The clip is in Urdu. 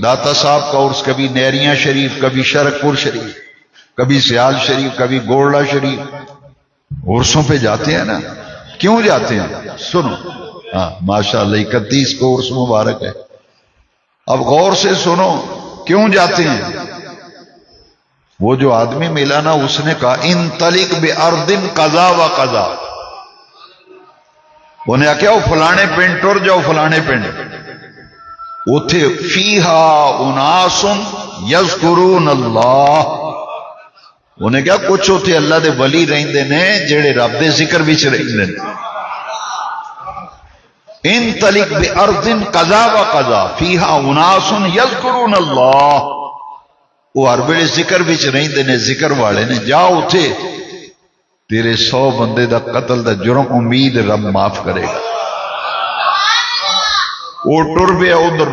داتا صاحب کا عرس، کبھی نیریاں شریف، کبھی شرکپور شریف، کبھی سیال شریف، کبھی گولڑا شریف. عرسوں پہ جاتے ہیں نا. کیوں جاتے ہیں؟ سنو. ہاں ماشاءاللہ 31 کو عرس مبارک ہے. اب غور سے سنو کیوں جاتے ہیں. وہ جو آدمی ملا نا اس نے کہا انطلق بارض قضا و قضا. انہیں کیا وہ فلانے پنڈ ٹر جاؤ، فلانے پنڈ اتھے فیہا اناس یذکرون اللہ. انہیں کیا کچھ اتھے اللہ دے ولی رہندے نے جڑے رب دے ذکر وچ رہندے نے. انطلق بارض قضا و قضا فیہا اناس یذکرون اللہ. وہ ہر ویلے ذکر وچ رہندے نے، ذکر والے نے. جا اتھے تیرے 100 بندے دا قتل دا جرم امید رب معاف کرے گا. وہ ٹر پیا ادھر